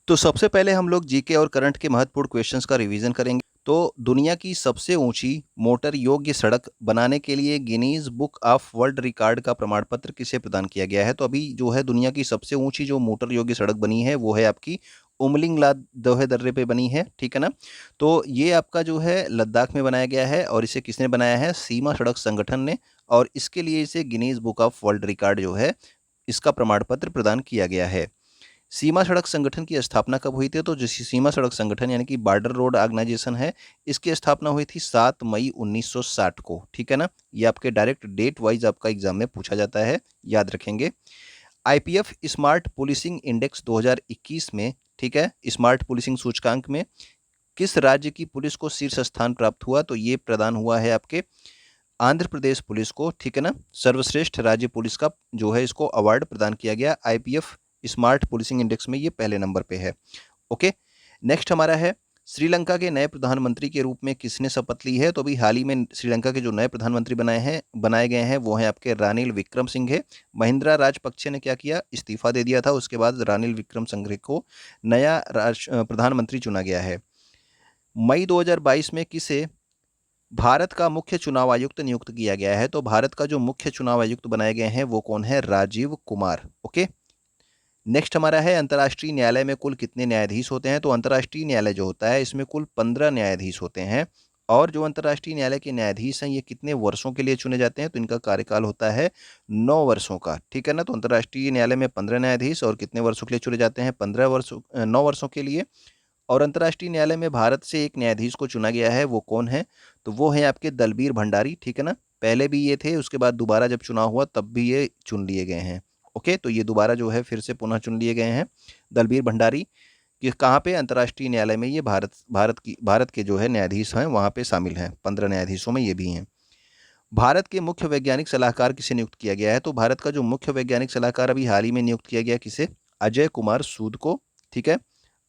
तो सबसे पहले हम लोग जीके और करंट के महत्वपूर्ण क्वेश्चंस का रिवीजन करेंगे। तो दुनिया की सबसे ऊंची मोटर योग्य सड़क बनाने के लिए Guinness book of world record का प्रमाण पत्र किसे प्रदान किया गया है? तो अभी जो है दुनिया की सबसे ऊंची जो मोटर योग्य सड़क बनी है वो है आपकी उमलिंगला दोहे दर्रे पे बनी है, ठीक है ना। तो ये आपका जो है लद्दाख में बनाया गया है और इसे किसने बनाया है? सीमा सड़क संगठन ने। और इसके लिए इसे Guinness book of world record जो है इसका प्रमाण पत्र प्रदान किया गया है। सीमा सड़क संगठन की स्थापना कब हुई थी? तो जो सीमा सड़क संगठन यानी कि बॉर्डर रोड ऑर्गेनाइजेशन है, इसकी स्थापना हुई थी 7 मई 1960 को, ठीक है ना। ये आपके डायरेक्ट डेट वाइज आपका एग्जाम में पूछा जाता है, याद रखेंगे। आईपीएफ स्मार्ट पुलिसिंग इंडेक्स 2021 में, ठीक है, स्मार्ट पुलिसिंग सूचकांक में किस राज्य की पुलिस को शीर्ष स्थान प्राप्त हुआ? तो ये प्रदान हुआ है आपके आंध्र प्रदेश पुलिस को, ठीक है ना। सर्वश्रेष्ठ राज्य पुलिस का जो है इसको अवार्ड प्रदान किया गया। आईपीएफ स्मार्ट पुलिसिंग इंडेक्स में ये पहले नंबर पे है। ओके, नेक्स्ट हमारा है श्रीलंका के नए प्रधानमंत्री के रूप में किसने शपथ ली है? तो अभी हाल ही में श्रीलंका के जो नए प्रधानमंत्री बनाए गए हैं वो हैं आपके रानिल विक्रमसिंघे। महिंद्रा राजपक्षे ने क्या किया? इस्तीफा दे दिया था। उसके बाद रानिल विक्रमसिंघे को नया प्रधानमंत्री चुना गया है। मई 2022 में किसे भारत का मुख्य चुनाव आयुक्त नियुक्त किया गया है? तो भारत का जो मुख्य चुनाव आयुक्त बनाए गए हैं वो कौन है? राजीव कुमार। ओके, नेक्स्ट हमारा है अंतर्राष्ट्रीय न्यायालय में कुल कितने न्यायाधीश होते हैं? तो अंतर्राष्ट्रीय न्यायालय जो होता है इसमें कुल 15 न्यायाधीश होते हैं। और जो अंतर्राष्ट्रीय न्यायालय के न्यायाधीश हैं ये कितने वर्षों के लिए चुने जाते हैं? तो इनका कार्यकाल होता है 9 वर्षों का, ठीक है ना। तो अंतर्राष्ट्रीय न्यायालय में 15 न्यायाधीश और कितने वर्षों के लिए चुने जाते हैं? 9 वर्षों के लिए। और अंतर्राष्ट्रीय न्यायालय में भारत से एक न्यायाधीश को चुना गया है, वो कौन है? तो वो है आपके दलबीर भंडारी, ठीक है ना। पहले भी ये थे, उसके बाद दोबारा जब चुनाव हुआ तब भी ये चुन लिए गए हैं। ओके, तो ये दोबारा जो है फिर से पुनः चुन लिए गए हैं दलबीर भंडारी। कि कहाँ पे? अंतर्राष्ट्रीय न्यायालय में ये भारत के जो है न्यायाधीश हैं वहाँ पे शामिल हैं। 15 न्यायाधीशों में ये भी हैं। भारत के मुख्य वैज्ञानिक सलाहकार किसे नियुक्त किया गया है? तो भारत का जो मुख्य वैज्ञानिक सलाहकार अभी हाल ही में नियुक्त किया गया किसे? अजय कुमार सूद को, ठीक है।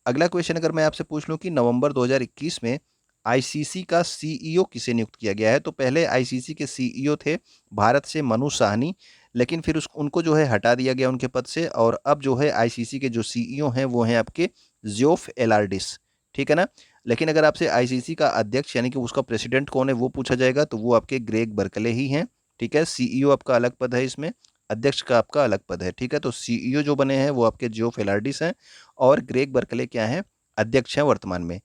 अगला क्वेश्चन अगर मैं आपसे पूछ लूं कि नवंबर 2021 में आईसीसी का सीईओ किसे नियुक्त किया गया है? तो पहले आईसीसी के सीईओ थे भारत से मनु साहनी, लेकिन फिर उनको जो है हटा दिया गया उनके पद से। और अब जो है आईसीसी के जो सीईओ हैं वो हैं आपके जियोफ एलार्डिस, ठीक है ना। लेकिन अगर आपसे आईसीसी का अध्यक्ष यानी कि उसका प्रेसिडेंट कौन है वो पूछा जाएगा तो वो आपके ग्रेग बर्कले ही हैं, ठीक है। सीईओ आपका अलग पद है, इसमें अध्यक्ष का आपका अलग पद है, ठीक है। तो सीईओ जो बने हैं वो आपके जियोफ एलार्डिस हैं और ग्रेग बर्कले क्या हैं? अध्यक्ष हैं वर्तमान में।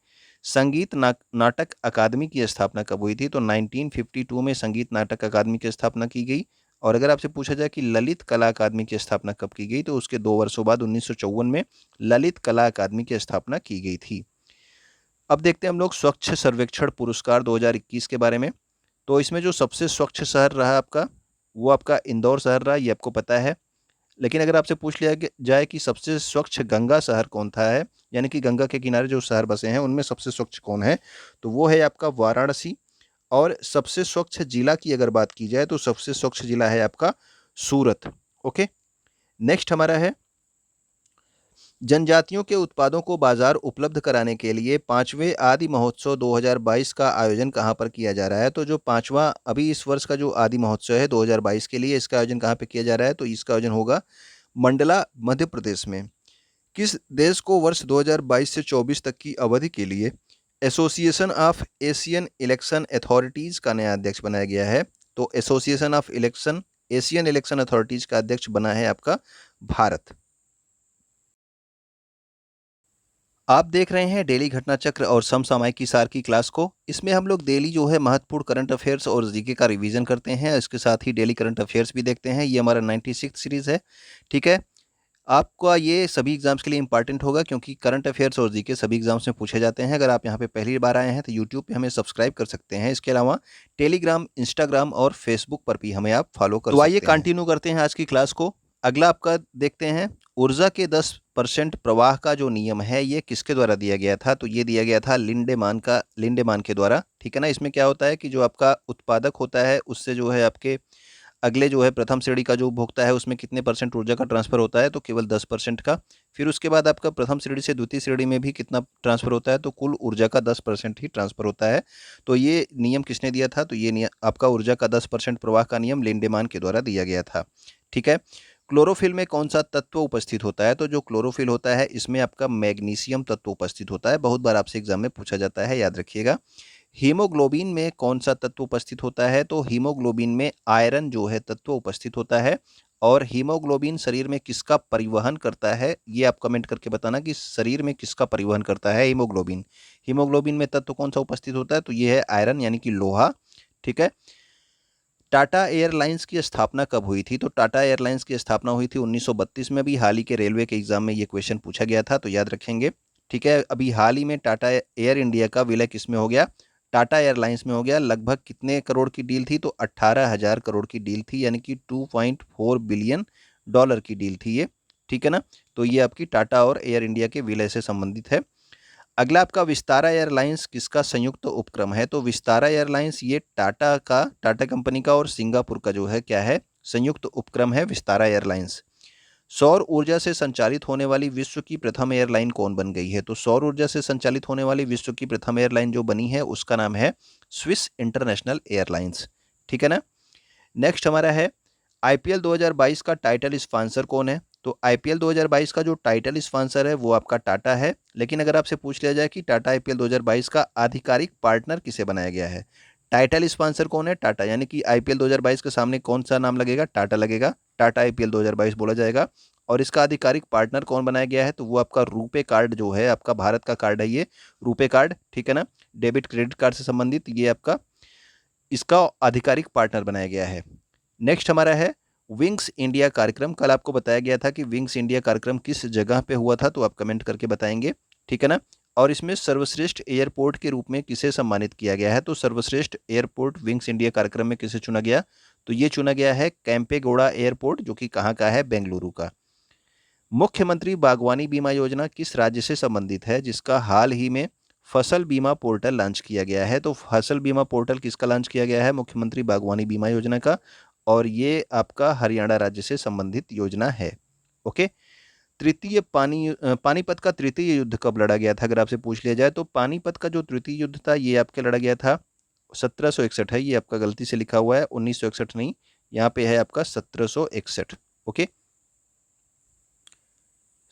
संगीत नाटक अकादमी की स्थापना कब हुई थी? तो 1952 में संगीत नाटक अकादमी की स्थापना की गई। और अगर आपसे पूछा जाए कि ललित कला अकादमी की स्थापना कब की गई तो उसके 2 वर्षों बाद 1954 में ललित कला अकादमी की स्थापना की गई थी। अब देखते हैं हम लोग स्वच्छ सर्वेक्षण पुरस्कार 2021 के बारे में। तो इसमें जो सबसे स्वच्छ शहर रहा आपका वो आपका इंदौर शहर रहा, ये आपको पता है। लेकिन अगर आपसे पूछ लिया जाए कि सबसे स्वच्छ गंगा शहर कौन था है, यानी कि गंगा के किनारे जो शहर बसे हैं उनमें सबसे स्वच्छ कौन है, तो वो है आपका वाराणसी। और सबसे स्वच्छ जिला की अगर बात की जाए तो सबसे स्वच्छ जिला है आपका सूरत। ओके, नेक्स्ट हमारा है जनजातियों के उत्पादों को बाजार उपलब्ध कराने के लिए 5वें आदि महोत्सव 2022 का आयोजन कहाँ पर किया जा रहा है? तो जो 5वां अभी इस वर्ष का जो आदि महोत्सव है 2022 के लिए, इसका आयोजन कहाँ पे किया जा रहा है? तो इसका आयोजन होगा मंडला मध्य प्रदेश में। किस देश को वर्ष 2022 से 24 तक की अवधि के लिए association of Asian election authorities का नया अध्यक्ष बनाया गया है? तो association of Asian election authorities का अध्यक्ष बना है आपका भारत। आप देख रहे हैं डेली घटना चक्र और समसामयिकी सार की क्लास को। इसमें हम लोग डेली जो है महत्वपूर्ण करंट अफेयर्स और जीके का रिवीजन करते हैं, इसके साथ ही डेली करंट अफेयर्स भी देखते हैं। ये हमारा 96 सीरीज़ है, ठीक है। आपका ये सभी एग्जाम्स के लिए इंपॉर्टेंट होगा क्योंकि करंट अफेयर्स और जीके सभी एग्जाम्स में पूछे जाते हैं। अगर आप यहाँ पे पहली बार आए हैं तो यूट्यूब पे हमें सब्सक्राइब कर सकते हैं। इसके अलावा टेलीग्राम, इंस्टाग्राम और फेसबुक पर भी हमें आप फॉलो कर सकते हैं। तो आइए कंटिन्यू करते हैं आज की क्लास को। अगला आपका देखते हैं, ऊर्जा के 10% प्रवाह का जो नियम है ये किसके द्वारा दिया गया था? तो ये दिया गया था लिंडेमान के द्वारा, ठीक है ना। इसमें क्या होता है कि जो आपका उत्पादक होता है उससे जो है आपके अगले जो है प्रथम श्रेणी का जो उपभोक्ता है उसमें कितने परसेंट ऊर्जा का ट्रांसफर होता है? तो केवल 10% का। फिर उसके बाद आपका प्रथम श्रेणी से द्वितीय श्रेणी में भी कितना ट्रांसफर होता है? तो कुल ऊर्जा का 10% ही ट्रांसफर होता है। तो ये नियम किसने दिया था? तो ये आपका ऊर्जा का 10% प्रवाह का नियम लिंडेमान के द्वारा दिया गया था, ठीक है। क्लोरोफिल में कौन सा तत्व उपस्थित होता है? तो जो क्लोरोफिल होता है इसमें आपका मैग्नीशियम तत्व उपस्थित होता है। बहुत बार आपसे एग्जाम में पूछा जाता है, याद रखिएगा। हीमोग्लोबिन में कौन सा तत्व उपस्थित होता है? तो हीमोग्लोबिन में आयरन जो है तत्व उपस्थित होता है। और हीमोग्लोबिन शरीर में किसका परिवहन करता है? ये आप कमेंट करके बताना कि शरीर में किसका परिवहन करता है हीमोग्लोबिन। हीमोग्लोबिन में तत्व कौन सा उपस्थित होता है? तो ये है आयरन यानी कि लोहा। ठीक है। टाटा एयरलाइंस की स्थापना कब हुई थी? तो टाटा एयरलाइंस की स्थापना हुई थी 1932 में। अभी हाल ही के रेलवे के एग्जाम में ये क्वेश्चन पूछा गया था, तो याद रखेंगे। ठीक है। अभी हाल ही में टाटा एयर इंडिया का विलय किसमें हो गया? टाटा एयरलाइंस में हो गया। लगभग कितने करोड़ की डील थी? तो 18,000 करोड़ की डील थी, यानी कि 2.4 बिलियन डॉलर की डील थी ये। ठीक है ना। तो ये आपकी टाटा और एयर इंडिया के विलय से संबंधित है। अगला आपका विस्तारा एयरलाइंस किसका संयुक्त उपक्रम है? तो विस्तारा एयरलाइंस ये टाटा कंपनी का और सिंगापुर का जो है क्या है, संयुक्त उपक्रम है विस्तारा एयरलाइंस। सौर ऊर्जा से संचालित होने वाली विश्व की प्रथम एयरलाइन कौन बन गई है? तो सौर ऊर्जा से संचालित होने वाली विश्व की प्रथम एयरलाइन जो बनी है उसका नाम है स्विस इंटरनेशनल एयरलाइंस। ठीक है ना। नेक्स्ट हमारा है आईपीएल 2022 का टाइटल स्पॉन्सर कौन है? तो आईपीएल 2022 का जो टाइटल स्पॉन्सर है वो आपका टाटा है। लेकिन अगर आपसे पूछ लिया जाए कि टाटा आईपीएल 2022 का आधिकारिक पार्टनर किसे बनाया गया है? टाइटल स्पॉन्सर कौन है? टाटा, यानी कि आईपीएल 2022 के सामने कौन सा नाम लगेगा? टाटा लगेगा। टाटा आईपीएल 2022 बोला जाएगा। और इसका आधिकारिक पार्टनर कौन बनाया गया है? तो वो आपका रुपे कार्ड जो है, आपका भारत का कार्ड है ये रुपे कार्ड। ठीक है ना। डेबिट क्रेडिट कार्ड से संबंधित ये आपका इसका आधिकारिक पार्टनर बनाया गया है। नेक्स्ट हमारा है विंग्स इंडिया कार्यक्रम। कल आपको बताया गया था कि विंग्स इंडिया कार्यक्रम किस जगह पे हुआ था, तो आप कमेंट करके बताएंगे। ठीक है ना। और इसमें सर्वश्रेष्ठ एयरपोर्ट के रूप में किसे सम्मानित किया गया है? तो सर्वश्रेष्ठ एयरपोर्ट विंग्स इंडिया कार्यक्रम में किसे चुना गया? तो ये चुना गया है कैंपेगौड़ा एयरपोर्ट, जो कि कहाँ का है? बेंगलुरु का। मुख्यमंत्री बागवानी बीमा योजना किस राज्य से संबंधित है, जिसका हाल ही में फसल बीमा पोर्टल लॉन्च किया गया है? तो फसल बीमा पोर्टल किसका लॉन्च किया गया है? मुख्यमंत्री बागवानी बीमा योजना का। और ये आपका हरियाणा राज्य से संबंधित योजना है। ओके। पानीपत का तृतीय युद्ध कब लड़ा गया था? अगर आपसे पूछ लिया जाए तो पानीपत का जो तृतीय युद्ध था ये आपके लड़ा गया था 1761 है। ये आपका गलती से लिखा हुआ है 1961 नहीं, यहाँ पे है आपका 1761। ओके,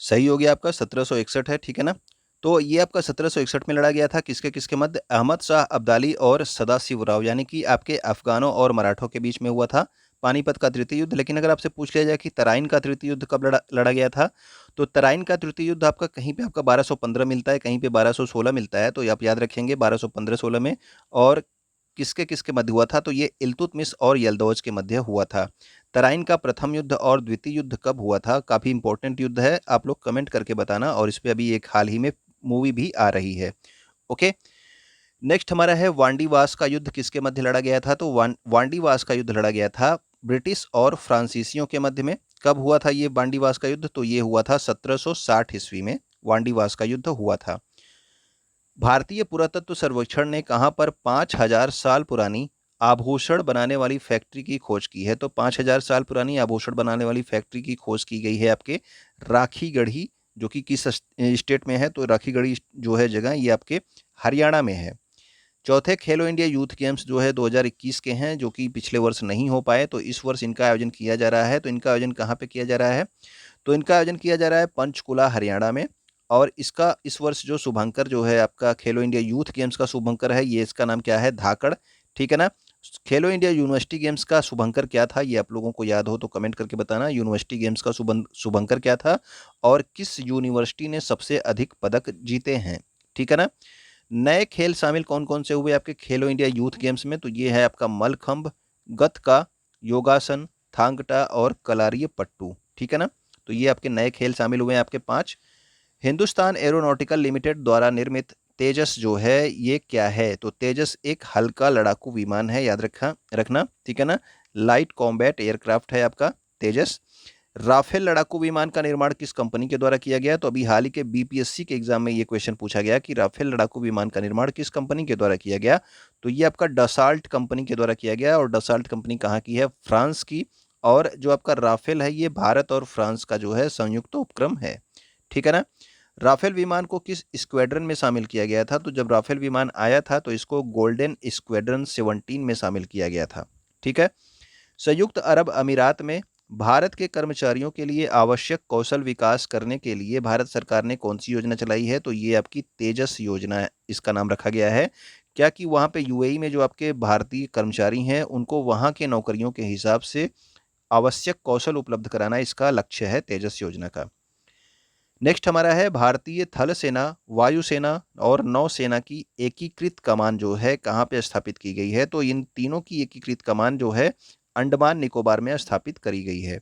सही हो गया आपका 1761 है। ठीक है ना। तो ये आपका 1761 में लड़ा गया था किसके किसके मध्य? अहमद शाह अब्दाली और सदाशिवराव, यानी कि आपके अफगानों और मराठों के बीच में हुआ था पानीपत का तृतीय युद्ध। लेकिन अगर आपसे पूछ लिया जाए कि तराइन का तृतीय युद्ध कब लड़ा गया था, तो तराइन का तृतीय युद्ध आपका कहीं पे आपका 1215 मिलता है, कहीं पे 1216 मिलता है। तो आप याद रखेंगे 1215-16 में। और किसके किसके मध्य हुआ था? तो ये इल्तुतमिश और यल्दौज के मध्य हुआ था। तराइन का प्रथम युद्ध और द्वितीय युद्ध कब हुआ था? काफ़ी इंपॉर्टेंट युद्ध है, आप लोग कमेंट करके बताना। और इस पे अभी एक हाल ही में मूवी भी आ रही है। ओके। नेक्स्ट हमारा है वांडीवास का युद्ध किसके मध्य लड़ा गया था? तो वांडीवास का युद्ध लड़ा गया था ब्रिटिश और फ्रांसीसियों के मध्य में। कब हुआ था ये वांडीवास का युद्ध? तो ये हुआ था 1760 ईस्वी में वांडीवास का युद्ध हुआ था। भारतीय पुरातत्व सर्वेक्षण ने कहाँ पर 5,000 साल पुरानी आभूषण बनाने वाली फैक्ट्री की खोज की है? तो 5,000 साल पुरानी आभूषण बनाने वाली फैक्ट्री की खोज की गई है आपके राखीगढ़ी, जो कि किस स्टेट में है? तो राखीगढ़ी जो है जगह ये आपके हरियाणा में है। चौथे खेलो इंडिया यूथ गेम्स जो है 2021 के हैं, जो कि पिछले वर्ष नहीं हो पाए, तो इस वर्ष इनका आयोजन किया जा रहा है। तो इनका आयोजन कहाँ पे किया जा रहा है? तो इनका आयोजन किया जा रहा है पंचकुला हरियाणा में। और इसका इस वर्ष जो शुभंकर जो है आपका खेलो इंडिया यूथ गेम्स का शुभंकर है, ये इसका नाम क्या है? धाकड़। ठीक है ना। खेलो इंडिया यूनिवर्सिटी गेम्स का शुभंकर क्या था? ये आप लोगों को याद हो तो कमेंट करके बताना। यूनिवर्सिटी गेम्स का शुभंकर क्या था और किस यूनिवर्सिटी ने सबसे अधिक पदक जीते हैं? ठीक है ना। नए खेल शामिल कौन कौन से हुए आपके खेलो इंडिया यूथ गेम्स में? तो ये है आपका मलखंभ, गतका, योगासन, थांगटा और कलारीय पट्टू। ठीक है ना। तो ये आपके नए खेल शामिल हुए हैं आपके 5। हिंदुस्तान एरोनॉटिकल लिमिटेड द्वारा निर्मित तेजस जो है ये क्या है? तो तेजस एक हल्का लड़ाकू विमान है, याद रखना। ठीक है ना। लाइट कॉम्बैट एयरक्राफ्ट है आपका तेजस। राफेल लड़ाकू विमान का निर्माण किस कंपनी के द्वारा किया गया? तो अभी हाल ही के बीपीएससी के एग्जाम में ये क्वेश्चन पूछा गया कि राफेल लड़ाकू विमान का निर्माण किस कंपनी के द्वारा किया गया? तो ये आपका डसाल्ट कंपनी के द्वारा किया गया। और डसाल्ट कंपनी कहाँ की है? फ्रांस की। और जो आपका राफेल है ये भारत और फ्रांस का जो है संयुक्त उपक्रम है। ठीक है ना। राफेल विमान को किस स्क्वाड्रन में शामिल किया गया था? तो जब राफेल विमान आया था तो इसको गोल्डन स्क्वाड्रन 17 में शामिल किया गया था। ठीक है। संयुक्त अरब अमीरात में भारत के कर्मचारियों के लिए आवश्यक कौशल विकास करने के लिए भारत सरकार ने कौन सी योजना चलाई है? तो ये आपकी तेजस योजना है, इसका नाम रखा गया है। क्या कि वहाँ पे यूएई में जो आपके भारतीय कर्मचारी हैं, उनको वहाँ के नौकरियों के हिसाब से आवश्यक कौशल उपलब्ध कराना इसका लक्ष्य है तेजस योजना का। नेक्स्ट हमारा है भारतीय थल सेना, वायुसेना और नौसेना की एकीकृत कमान जो है कहाँ पे स्थापित की गई है? तो इन तीनों की एकीकृत कमान जो है अंडमान निकोबार में स्थापित करी गई है।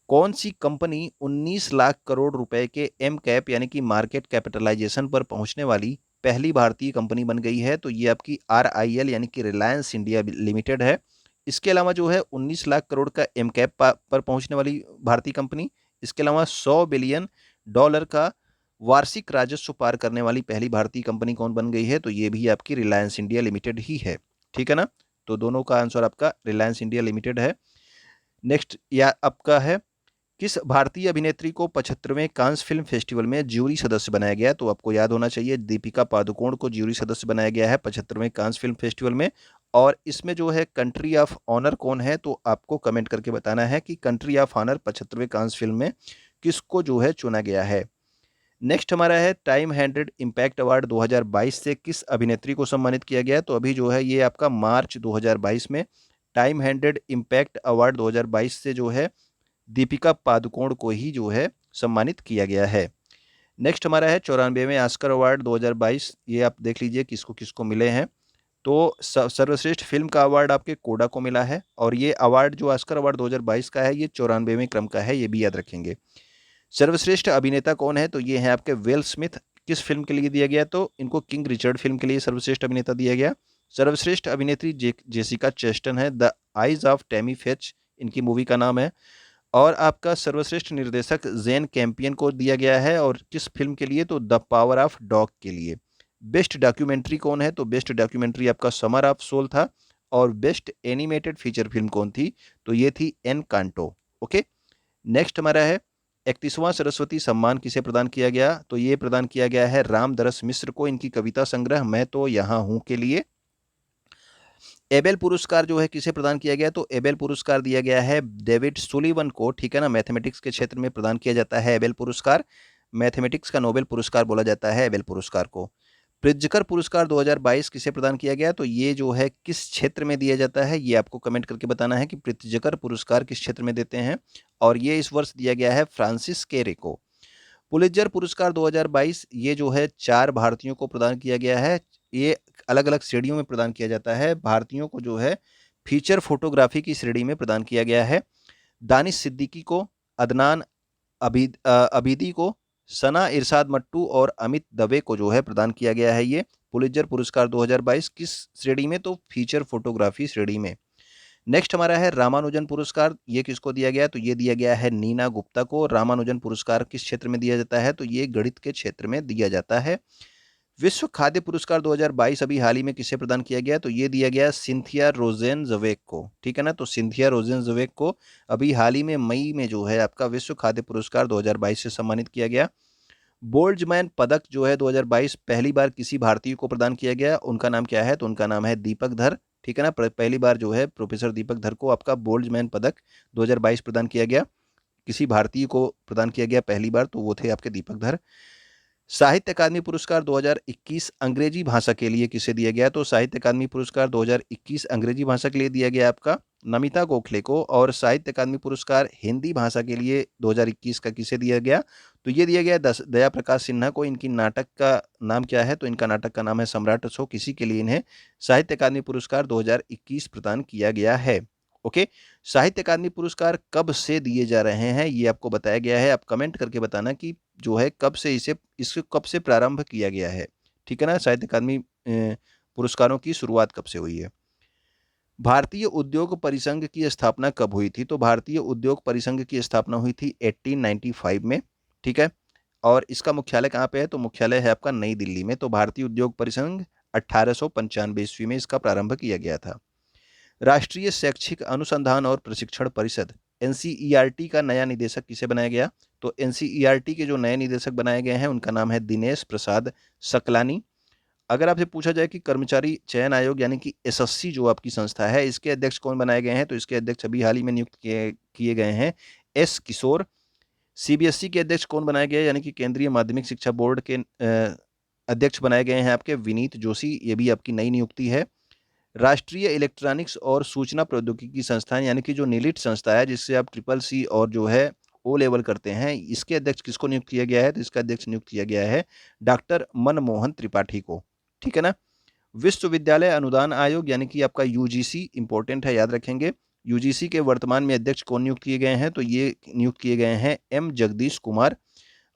कौन सी कंपनी 19 लाख करोड़ रुपए के एम कैप यानी कि मार्केट कैपिटलाइजेशन पर पहुंचने वाली पहली भारतीय कंपनी बन गई है? तो ये आपकी RIL यानी कि रिलायंस इंडिया लिमिटेड है। इसके अलावा जो है 19 लाख करोड़ का एम कैप पर पहुंचने वाली भारतीय कंपनी, इसके अलावा $100 बिलियन का वार्षिक राजस्व पार करने वाली पहली भारतीय कंपनी कौन बन गई है? तो ये भी आपकी रिलायंस इंडिया लिमिटेड ही है। ठीक है ना? तो दोनों का आंसर आपका रिलायंस इंडिया लिमिटेड है। नेक्स्ट या आपका है, किस भारतीय अभिनेत्री को 75वें कांस फिल्म फेस्टिवल में ज्यूरी सदस्य बनाया गया? तो आपको याद होना चाहिए, दीपिका पादुकोण को ज्यूरी सदस्य बनाया गया है 75वें कांस फिल्म फेस्टिवल में। और इसमें जो है कंट्री ऑफ ऑनर कौन है? तो आपको कमेंट करके बताना है कि कंट्री ऑफ ऑनर 75वें कांस फिल्म में किसको जो है चुना गया है। नेक्स्ट हमारा है टाइम हंड्रेड इम्पैक्ट अवार्ड 2022 से किस अभिनेत्री को सम्मानित किया गया है? तो अभी जो है ये आपका मार्च 2022 में टाइम हंड्रेड इम्पैक्ट अवार्ड 2022 से जो है दीपिका पादुकोण को ही जो है सम्मानित किया गया है। नेक्स्ट हमारा है 94वें ऑस्कर अवार्ड 2022, ये आप देख लीजिए किसको किसको मिले हैं। तो सर्वश्रेष्ठ फिल्म का अवार्ड आपके कोडा को मिला है, और ये अवार्ड जो ऑस्कर अवार्ड 2022 का है ये 94वें क्रम का है, ये भी याद रखेंगे। सर्वश्रेष्ठ अभिनेता कौन है? तो ये है आपके विल स्मिथ। किस फिल्म के लिए दिया गया? तो इनको किंग रिचर्ड फिल्म के लिए सर्वश्रेष्ठ अभिनेता दिया गया। सर्वश्रेष्ठ अभिनेत्री जेसिका चेस्टन है, the eyes of Tammy fetch इनकी मूवी का नाम है। और आपका सर्वश्रेष्ठ निर्देशक जेन कैंपियन को दिया गया है, और किस फिल्म के लिए? तो द पावर ऑफ डॉग के लिए। बेस्ट डॉक्यूमेंट्री कौन है? तो बेस्ट डॉक्यूमेंट्री आपका समर ऑफ सोल था। और बेस्ट एनिमेटेड फीचर फिल्म कौन थी? तो ये थी एनकांटो। ओके, नेक्स्ट हमारा है 31वां सरस्वती सम्मान किसे प्रदान किया गया? तो ये प्रदान किया गया है रामदरस मिश्र को, इनकी कविता संग्रह मैं तो यहाँ हूं के लिए। एबेल पुरस्कार जो है किसे प्रदान किया गया? तो एबेल पुरस्कार दिया गया है डेविड सुलिवन को। ठीक है ना? मैथमेटिक्स के क्षेत्र में प्रदान किया जाता है एबेल पुरस्कार। मैथमेटिक्स का नोबेल पुरस्कार बोला जाता है एबेल पुरस्कार को। प्रित्जकर पुरस्कार 2022 किसे प्रदान किया गया? तो ये जो है किस क्षेत्र में दिया जाता है, ये आपको कमेंट करके बताना है कि प्रित्जकर पुरस्कार किस क्षेत्र में देते हैं। और ये इस वर्ष दिया गया है फ्रांसिस केरे को। पुलित्जर पुरस्कार 2022 ये जो है 4 भारतीयों को प्रदान किया गया है। ये अलग अलग श्रेणियों में प्रदान किया जाता है। भारतीयों को जो है फीचर फोटोग्राफी की श्रेणी में प्रदान किया गया है। दानिश सिद्दीकी को, अदनान अबीदी को, सना इरशाद मट्टू और अमित दवे को जो है प्रदान किया गया है ये पुलित्जर पुरस्कार 2022। किस श्रेणी में? तो फीचर फोटोग्राफी श्रेणी में। नेक्स्ट हमारा है रामानुजन पुरस्कार, ये किसको दिया गया? तो ये दिया गया है नीना गुप्ता को। रामानुजन पुरस्कार किस क्षेत्र में दिया जाता है? तो ये गणित के क्षेत्र में दिया जाता है। विश्व खाद्य पुरस्कार 2022 अभी हाल ही में किसे प्रदान किया गया? तो ये दिया गया सिंथिया रोजेन जवेक को। ठीक है ना? तो सिंथिया रोजेन जवेक को अभी हाल ही में मई में जो है आपका विश्व खाद्य पुरस्कार 2022 से सम्मानित किया गया। बोल्ट्जमैन पदक जो है 2022 पहली बार किसी भारतीय को प्रदान किया गया, उनका नाम क्या है? तो उनका नाम है दीपक धर। ठीक है ना? पहली बार जो है प्रोफेसर दीपक धर को आपका बोल्ट्जमैन पदक 2022 प्रदान किया गया। किसी भारतीय को प्रदान किया गया पहली बार, तो वो थे आपके दीपक धर। साहित्य अकादमी पुरस्कार 2021 अंग्रेजी भाषा के लिए किसे दिया गया? तो साहित्य अकादमी पुरस्कार 2021 अंग्रेजी भाषा के लिए दिया गया आपका नमिता गोखले को। और साहित्य अकादमी पुरस्कार हिंदी भाषा के लिए 2021 का किसे दिया गया? तो ये दिया गया दया प्रकाश सिन्हा को। इनकी नाटक का नाम क्या है? तो इनका नाटक का नाम है सम्राट अशोक। इसी के लिए इन्हें साहित्य अकादमी पुरस्कार 2021 प्रदान किया गया है। ओके, साहित्य अकादमी पुरस्कार कब से दिए जा रहे हैं ये आपको बताया गया है। आप कमेंट करके बताना कि जो है कब से इसको कब से प्रारंभ किया गया है। ठीक है ना? साहित्य अकादमी पुरस्कारों की शुरुआत कब से हुई है। भारतीय उद्योग परिसंघ की स्थापना कब हुई थी? तो भारतीय उद्योग परिसंघ की स्थापना हुई थी 1895 में। ठीक है, और इसका मुख्यालय कहाँ पे है? तो मुख्यालय है आपका नई दिल्ली में। तो भारतीय उद्योग परिसंघ 1895 ईस्वी में इसका प्रारंभ किया गया था। राष्ट्रीय शैक्षिक अनुसंधान और प्रशिक्षण परिषद एनसीईआरटी का नया निदेशक किसे बनाया गया? तो एनसीईआरटी के जो नए निदेशक बनाए गए हैं उनका नाम है दिनेश प्रसाद सकलानी। अगर आपसे पूछा जाए कि कर्मचारी चयन आयोग यानी कि एसएससी जो आपकी संस्था है, इसके अध्यक्ष कौन बनाए गए हैं, तो इसके अध्यक्ष अभी हाल ही में नियुक्त किए गए हैं एस किशोर। सीबीएसई के अध्यक्ष कौन बनाए गए यानी कि केंद्रीय माध्यमिक शिक्षा बोर्ड के अध्यक्ष बनाए गए हैं आपके विनीत जोशी, ये भी आपकी नई नियुक्ति है। राष्ट्रीय इलेक्ट्रॉनिक्स और सूचना प्रौद्योगिकी संस्थान यानी कि जो नीलिट संस्था है, जिससे आप ट्रिपल सी और जो है ओ लेवल करते हैं, इसके अध्यक्ष किसको नियुक्त किया गया है, तो इसका अध्यक्ष नियुक्त किया गया है डॉक्टर मनमोहन त्रिपाठी को। ठीक है ना। विश्वविद्यालय अनुदान आयोग यानी कि आपका यूजीसी इंपॉर्टेंट है, याद रखेंगे। यूजीसी के वर्तमान में अध्यक्ष कौन नियुक्त किए गए हैं, तो ये नियुक्त किए गए हैं एम जगदीश कुमार।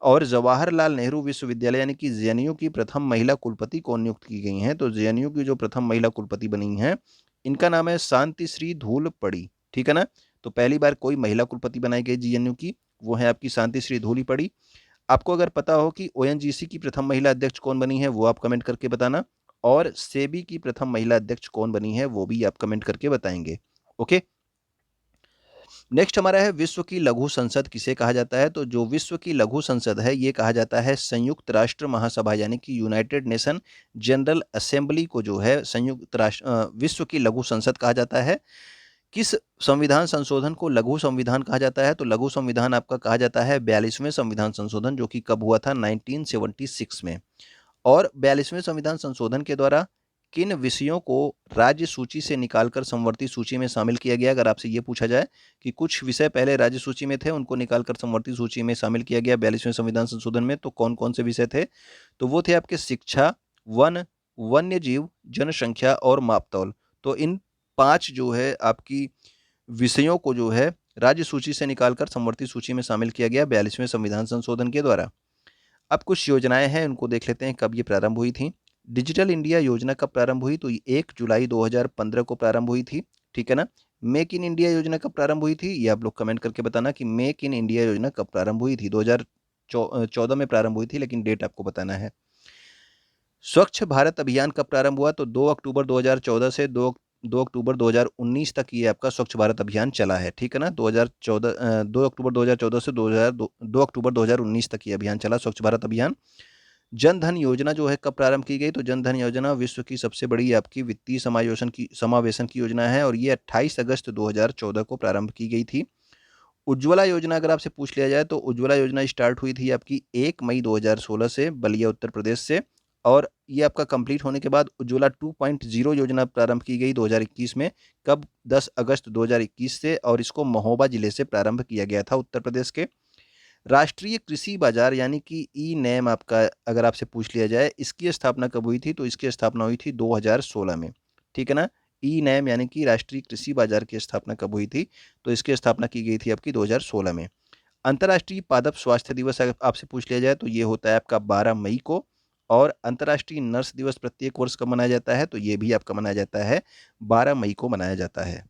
और जवाहरलाल नेहरू विश्वविद्यालय यानी कि जेएनयू की प्रथम महिला कुलपति कौन नियुक्त की गई हैं, तो जेएनयू की जो प्रथम महिला कुलपति बनी हैं, इनका नाम है शांति श्री धूलपड़ी। ठीक है ना। तो पहली बार कोई महिला कुलपति बनाई गई जेएनयू की, वो है आपकी शांति श्री धूलपड़ी। आपको अगर पता हो कि ओएनजीसी की प्रथम महिला अध्यक्ष कौन बनी है, वो आप कमेंट करके बताना। और सेबी की प्रथम महिला अध्यक्ष कौन बनी है, वो भी आप कमेंट करके बताएंगे। ओके। नेक्स्ट हमारा है विश्व की लघु संसद किसे कहा जाता है, तो जो विश्व की लघु संसद है, ये कहा जाता है संयुक्त राष्ट्र महासभा यानी कि यूनाइटेड नेशन जनरल असेंबली को जो है संयुक्त राष्ट्र विश्व की लघु संसद कहा जाता है। किस संविधान संशोधन को लघु संविधान कहा जाता है, तो लघु संविधान आपका कहा जाता है 42वें संविधान संशोधन, जो कि कब हुआ था, 1976 में। और 42वें संविधान संशोधन के द्वारा किन विषयों को राज्य सूची से निकालकर संवर्ती सूची में शामिल किया गया। अगर आपसे ये पूछा जाए कि कुछ विषय पहले राज्य सूची में थे, उनको निकालकर संवर्ती सूची में शामिल किया गया 42वें संविधान संशोधन में, तो कौन कौन से विषय थे, तो वो थे आपके शिक्षा, वन, वन्य जीव, जनसंख्या और मापतौल। तो इन 5 जो है आपकी विषयों को जो है राज्य सूची से निकालकर संवर्ती सूची में शामिल किया गया 42वें संविधान संशोधन के द्वारा। अब कुछ योजनाएं हैं, उनको देख लेते हैं कब ये प्रारंभ हुई थी। डिजिटल इंडिया योजना कब प्रारंभ हुई, तो 1 जुलाई 2015 को प्रारंभ हुई थी। ठीक है ना। मेक इन इंडिया योजना कब प्रारंभ हुई थी, ये आप लोग कमेंट करके बताना कि मेक इन इंडिया योजना कब प्रारंभ हुई थी। 2014 में प्रारंभ हुई थी, लेकिन डेट आपको बताना है। स्वच्छ भारत अभियान कब प्रारंभ हुआ, तो 2 अक्टूबर 2014 से 2 अक्टूबर 2019 तक ये आपका स्वच्छ भारत अभियान चला है। ठीक है ना। 2 अक्टूबर 2014 से 2 अक्टूबर 2019 तक ये अभियान चला, स्वच्छ भारत अभियान। जन धन योजना जो है कब प्रारंभ की गई, तो जन धन योजना विश्व की सबसे बड़ी आपकी वित्तीय समावेशन की योजना है, और ये 28 अगस्त 2014 को प्रारंभ की गई थी। उज्ज्वला योजना अगर आपसे पूछ लिया जाए, तो उज्ज्वला योजना स्टार्ट हुई थी आपकी 1 मई 2016 से बलिया उत्तर प्रदेश से, और ये आपका कंप्लीट होने के बाद उज्ज्वला 2.0 योजना प्रारंभ की गई 2021 में। कब, 10 अगस्त 2021 से, और इसको महोबा जिले से प्रारंभ किया गया था उत्तर प्रदेश के। राष्ट्रीय कृषि बाजार यानी कि ई नैम आपका अगर आपसे पूछ लिया जाए, इसकी स्थापना कब हुई थी, तो इसकी स्थापना हुई थी 2016 में। ठीक है ना। ई नैम यानी कि राष्ट्रीय कृषि बाजार की स्थापना कब हुई थी, तो इसकी स्थापना की गई थी आपकी 2016 में। अंतर्राष्ट्रीय पादप स्वास्थ्य दिवस अगर आपसे पूछ लिया जाए, तो ये होता है आपका 12 मई को। और अंतर्राष्ट्रीय नर्स दिवस प्रत्येक वर्ष कब मनाया जाता है, तो ये भी आपका मनाया जाता है 12 मई को मनाया जाता है।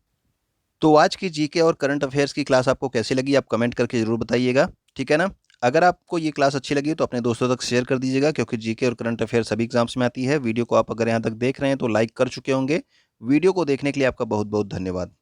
तो आज की जीके और करंट अफेयर्स की क्लास आपको कैसी लगी, आप कमेंट करके जरूर बताइएगा। ठीक है ना। अगर आपको ये क्लास अच्छी लगी तो अपने दोस्तों तक शेयर कर दीजिएगा, क्योंकि जीके और करंट अफेयर सभी एग्जाम्स में आती है। वीडियो को आप अगर यहाँ तक देख रहे हैं तो लाइक कर चुके होंगे। वीडियो को देखने के लिए आपका बहुत बहुत धन्यवाद।